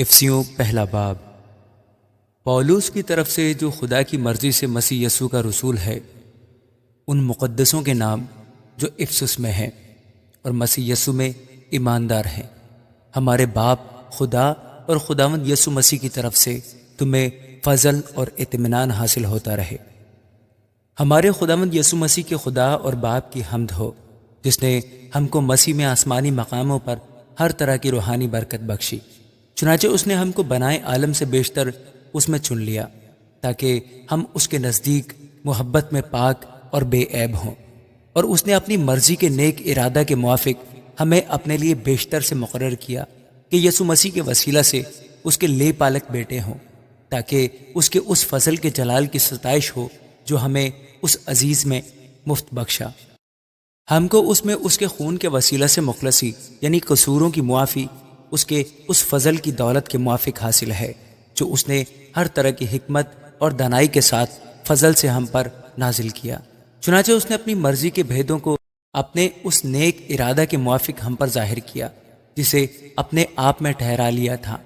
افسیوں پہلا باب۔ پولس کی طرف سے جو خدا کی مرضی سے مسیح یسوع کا رسول ہے، ان مقدسوں کے نام جو افسس میں ہیں اور مسیح یسوع میں ایماندار ہیں، ہمارے باپ خدا اور خداوند یسوع مسیح کی طرف سے تمہیں فضل اور اطمینان حاصل ہوتا رہے۔ ہمارے خداوند یسوع مسیح کے خدا اور باپ کی حمد ہو، جس نے ہم کو مسیح میں آسمانی مقاموں پر ہر طرح کی روحانی برکت بخشی۔ چنانچہ اس نے ہم کو بنائے عالم سے بیشتر اس میں چن لیا، تاکہ ہم اس کے نزدیک محبت میں پاک اور بے عیب ہوں، اور اس نے اپنی مرضی کے نیک ارادہ کے موافق ہمیں اپنے لیے بیشتر سے مقرر کیا کہ یسوع مسیح کے وسیلہ سے اس کے لے پالک بیٹے ہوں، تاکہ اس کے اس فضل کے جلال کی ستائش ہو جو ہمیں اس عزیز میں مفت بخشا۔ ہم کو اس میں اس کے خون کے وسیلہ سے مخلصی یعنی قصوروں کی معافی اس کے اس فضل کی دولت کے موافق حاصل ہے جو اس نے ہر طرح کی حکمت اور دانائی کے ساتھ فضل سے ہم پر نازل کیا۔ چنانچہ اس نے اپنی مرضی کے بھیدوں کو اپنے اس نیک ارادہ کے موافق ہم پر ظاہر کیا، جسے اپنے آپ میں ٹھہرا لیا تھا،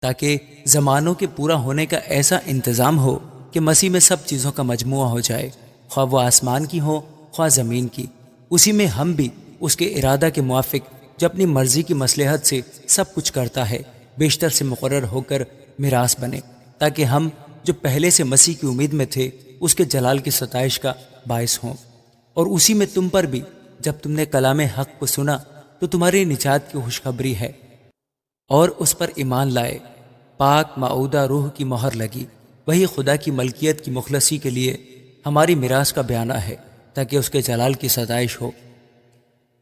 تاکہ زمانوں کے پورا ہونے کا ایسا انتظام ہو کہ مسیح میں سب چیزوں کا مجموعہ ہو جائے، خواہ وہ آسمان کی ہو خواہ زمین کی۔ اسی میں ہم بھی اس کے ارادہ کے موافق جو اپنی مرضی کی مصلحت سے سب کچھ کرتا ہے، بیشتر سے مقرر ہو کر میراث بنے، تاکہ ہم جو پہلے سے مسیح کی امید میں تھے اس کے جلال کی ستائش کا باعث ہوں۔ اور اسی میں تم پر بھی جب تم نے کلام حق کو سنا تو تمہاری نجات کی خوشخبری ہے، اور اس پر ایمان لائے، پاک معودہ روح کی مہر لگی، وہی خدا کی ملکیت کی مخلصی کے لیے ہماری میراث کا بیانہ ہے، تاکہ اس کے جلال کی ستائش ہو۔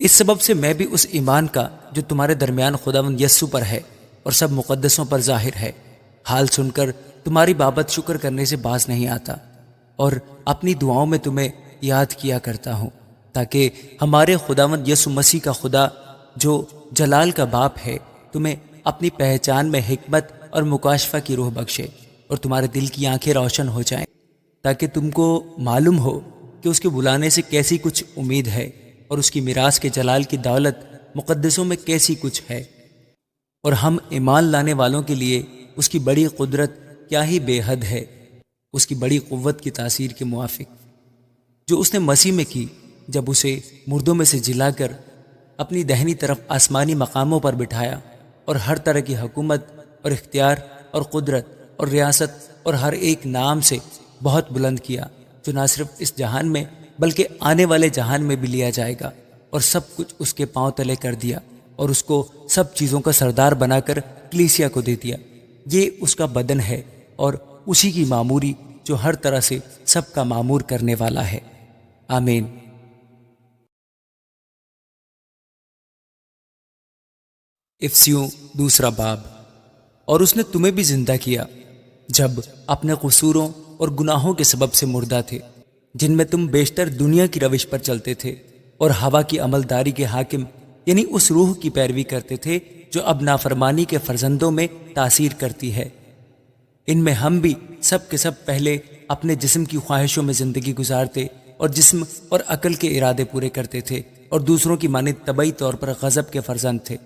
اس سبب سے میں بھی اس ایمان کا جو تمہارے درمیان خداوند یسوع پر ہے اور سب مقدسوں پر ظاہر ہے، حال سن کر تمہاری بابت شکر کرنے سے باز نہیں آتا، اور اپنی دعاؤں میں تمہیں یاد کیا کرتا ہوں، تاکہ ہمارے خداوند یسوع مسیح کا خدا جو جلال کا باپ ہے تمہیں اپنی پہچان میں حکمت اور مکاشفہ کی روح بخشے، اور تمہارے دل کی آنکھیں روشن ہو جائیں، تاکہ تم کو معلوم ہو کہ اس کے بلانے سے کیسی کچھ امید ہے، اور اس کی میراث کے جلال کی دولت مقدسوں میں کیسی کچھ ہے، اور ہم ایمان لانے والوں کے لیے اس کی بڑی قدرت کیا ہی بے حد ہے، اس کی بڑی قوت کی تاثیر کے موافق جو اس نے مسیح میں کی، جب اسے مردوں میں سے جلا کر اپنی دہنی طرف آسمانی مقاموں پر بٹھایا، اور ہر طرح کی حکومت اور اختیار اور قدرت اور ریاست اور ہر ایک نام سے بہت بلند کیا، جو نہ صرف اس جہان میں بلکہ آنے والے جہان میں بھی لیا جائے گا، اور سب کچھ اس کے پاؤں تلے کر دیا، اور اس کو سب چیزوں کا سردار بنا کر کلیسیا کو دے دیا۔ یہ اس کا بدن ہے، اور اسی کی معموری جو ہر طرح سے سب کا معمور کرنے والا ہے۔ آمین۔ افسیوں دوسرا باب۔ اور اس نے تمہیں بھی زندہ کیا جب اپنے قصوروں اور گناہوں کے سبب سے مردہ تھے، جن میں تم بیشتر دنیا کی روش پر چلتے تھے اور ہوا کی عملداری کے حاکم یعنی اس روح کی پیروی کرتے تھے جو اب نافرمانی کے فرزندوں میں تاثیر کرتی ہے۔ ان میں ہم بھی سب کے سب پہلے اپنے جسم کی خواہشوں میں زندگی گزارتے اور جسم اور عقل کے ارادے پورے کرتے تھے، اور دوسروں کی مانند طبعی طور پر غضب کے فرزند تھے۔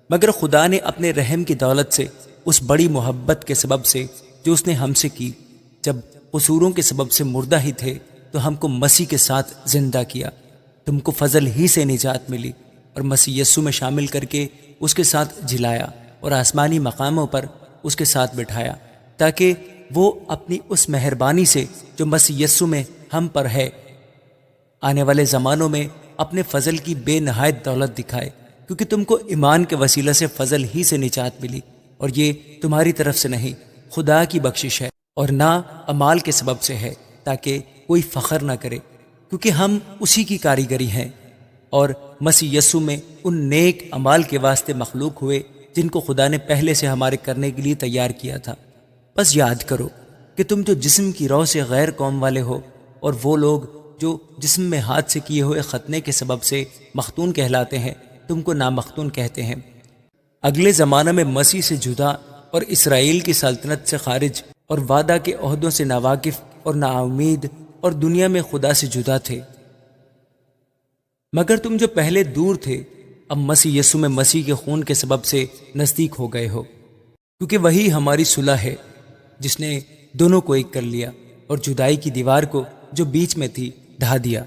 مگر خدا نے اپنے رحم کی دولت سے اس بڑی محبت کے سبب سے جو اس نے ہم سے کی، جب قصوروں کے سبب سے مردہ ہی تھے تو ہم کو مسیح کے ساتھ زندہ کیا۔ تم کو فضل ہی سے نجات ملی، اور مسیح یسوع میں شامل کر کے اس کے ساتھ جلایا، اور آسمانی مقاموں پر اس کے ساتھ بٹھایا، تاکہ وہ اپنی اس مہربانی سے جو مسیح یسوع میں ہم پر ہے آنے والے زمانوں میں اپنے فضل کی بے نہایت دولت دکھائے، کیونکہ تم کو ایمان کے وسیلہ سے فضل ہی سے نجات ملی، اور یہ تمہاری طرف سے نہیں، خدا کی بخشش ہے، اور نہ اعمال کے سبب سے ہے، تاکہ کوئی فخر نہ کرے، کیونکہ ہم اسی کی کاریگری ہیں، اور مسیح یسوع میں ان نیک اعمال کے واسطے مخلوق ہوئے جن کو خدا نے پہلے سے ہمارے کرنے کے لیے تیار کیا تھا۔ بس یاد کرو کہ تم جو جسم کی رو سے غیر قوم والے ہو، اور وہ لوگ جو جسم میں ہاتھ سے کیے ہوئے ختنے کے سبب سے مختون کہلاتے ہیں تم کو نامختون کہتے ہیں۔ اگلے زمانہ میں مسیح سے جدا اور اسرائیل کی سلطنت سے خارج اور وعدہ کے عہدوں سے ناواقف اور نا امید اور دنیا میں خدا سے جدا تھے۔ مگر تم جو پہلے دور تھے اب مسیح یسوع میں مسیح کے خون کے سبب سے نزدیک ہو گئے ہو۔ کیونکہ وہی ہماری صلح ہے جس نے دونوں کو ایک کر لیا اور جدائی کی دیوار کو جو بیچ میں تھی ڈھا دیا۔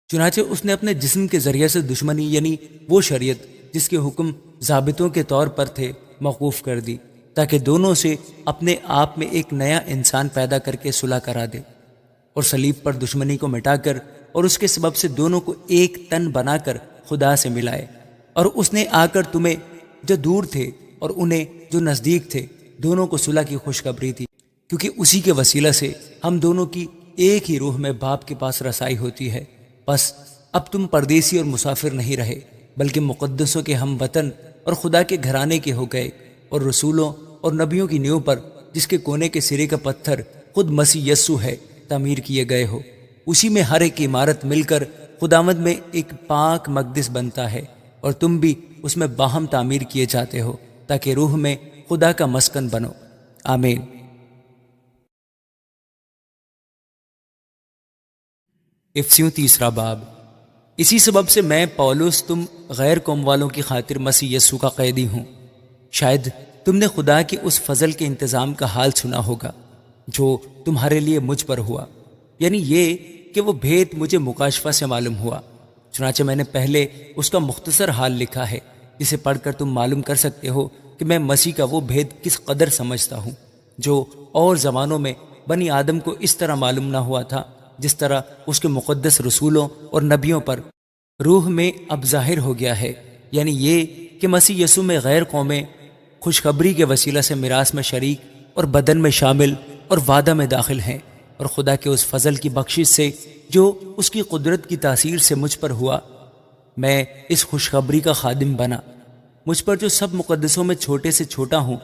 چنانچہ اس نے اپنے جسم کے ذریعے سے دشمنی یعنی وہ شریعت جس کے حکم ضابطوں کے طور پر تھے موقوف کر دی، تاکہ دونوں سے اپنے آپ میں ایک نیا انسان پیدا کر کے صلح کرا دے، اور صلیب پر دشمنی کو مٹا کر اور اس کے سبب سے دونوں کو ایک تن بنا کر خدا سے ملائے۔ اور اس نے آ کر تمہیں جو دور تھے اور انہیں جو نزدیک تھے دونوں کو صلح کی خوشخبری دی، کیونکہ اسی کے وسیلہ سے ہم دونوں کی ایک ہی روح میں باپ کے پاس رسائی ہوتی ہے۔ بس اب تم پردیسی اور مسافر نہیں رہے، بلکہ مقدسوں کے ہم وطن اور خدا کے گھرانے کے ہو گئے، اور رسولوں اور نبیوں کی نیو پر جس کے کونے کے سرے کا پتھر خود مسیح یسوع ہے تعمیر کیے گئے ہو۔ اسی میں ہر ایک عمارت مل کر خداوند میں ایک پاک مقدس بنتا ہے، اور تم بھی اس میں باہم تعمیر کیے جاتے ہو تاکہ روح میں خدا کا مسکن بنو۔ آمین۔ افسیوں 3 باب۔ اسی سبب سے میں پولس تم غیر قوم والوں کی خاطر مسیح یسوع کا قیدی ہوں۔ شاید تم نے خدا کے اس فضل کے انتظام کا حال سنا ہوگا جو تمہارے لیے مجھ پر ہوا، یعنی یہ کہ وہ بھید مجھے مکاشفہ سے معلوم ہوا۔ چنانچہ میں نے پہلے اس کا مختصر حال لکھا ہے، جسے پڑھ کر تم معلوم کر سکتے ہو کہ میں مسیح کا وہ بھید کس قدر سمجھتا ہوں، جو اور زمانوں میں بنی آدم کو اس طرح معلوم نہ ہوا تھا، جس طرح اس کے مقدس رسولوں اور نبیوں پر روح میں اب ظاہر ہو گیا ہے، یعنی یہ کہ مسیح یسوع میں غیر قومیں خوشخبری کے وسیلہ سے میراث میں شریک اور بدن میں شامل اور وعدہ میں داخل ہیں، اور خدا کے اس فضل کی بخشش سے جو اس کی قدرت کی تاثیر سے مجھ پر ہوا، میں اس خوشخبری کا خادم بنا۔ مجھ پر جو سب مقدسوں میں چھوٹے سے چھوٹا ہوں،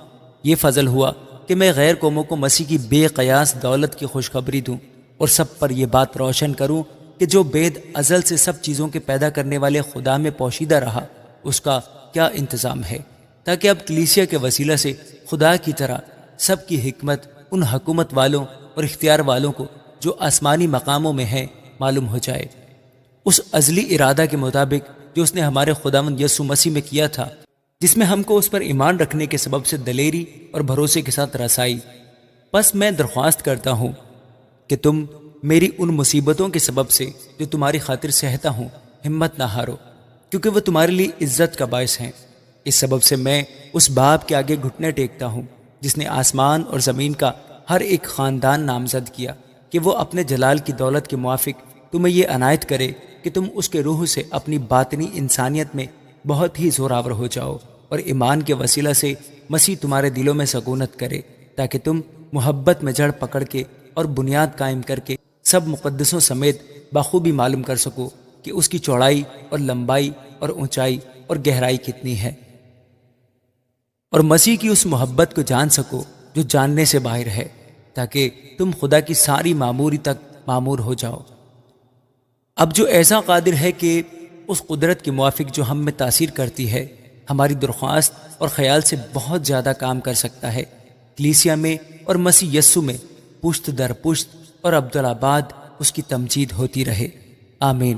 یہ فضل ہوا کہ میں غیر قوموں کو مسیح کی بے قیاس دولت کی خوشخبری دوں، اور سب پر یہ بات روشن کروں کہ جو بید ازل سے سب چیزوں کے پیدا کرنے والے خدا میں پوشیدہ رہا، اس کا کیا انتظام ہے، تاکہ اب کلیسیا کے وسیلہ سے خدا کی طرح سب کی حکمت ان حکومت والوں اور اختیار والوں کو جو آسمانی مقاموں میں ہیں معلوم ہو جائے، اس ازلی ارادہ کے مطابق جو اس نے ہمارے خداوند یسوع مسیح میں کیا تھا، جس میں ہم کو اس پر ایمان رکھنے کے سبب سے دلیری اور بھروسے کے ساتھ رسائی۔ بس میں درخواست کرتا ہوں کہ تم میری ان مصیبتوں کے سبب سے جو تمہاری خاطر سہتا ہوں ہمت نہ ہارو، کیونکہ وہ تمہارے لیے عزت کا باعث ہیں۔ اس سبب سے میں اس باپ کے آگے گھٹنے ٹیکتا ہوں جس نے آسمان اور زمین کا ہر ایک خاندان نامزد کیا، کہ وہ اپنے جلال کی دولت کے موافق تمہیں یہ عنایت کرے کہ تم اس کے روح سے اپنی باطنی انسانیت میں بہت ہی زوراور ہو جاؤ، اور ایمان کے وسیلہ سے مسیح تمہارے دلوں میں سکونت کرے، تاکہ تم محبت میں جڑ پکڑ کے اور بنیاد قائم کر کے سب مقدسوں سمیت بخوبی معلوم کر سکو کہ اس کی چوڑائی اور لمبائی اور اونچائی اور گہرائی کتنی ہے، اور مسیح کی اس محبت کو جان سکو جو جاننے سے باہر ہے، تاکہ تم خدا کی ساری معموری تک معمور ہو جاؤ۔ اب جو ایسا قادر ہے کہ اس قدرت کے موافق جو ہم میں تاثیر کرتی ہے ہماری درخواست اور خیال سے بہت زیادہ کام کر سکتا ہے، کلیسیا میں اور مسیح یسوع میں پشت در پشت اور عبدالآباد اس کی تمجید ہوتی رہے۔ آمین۔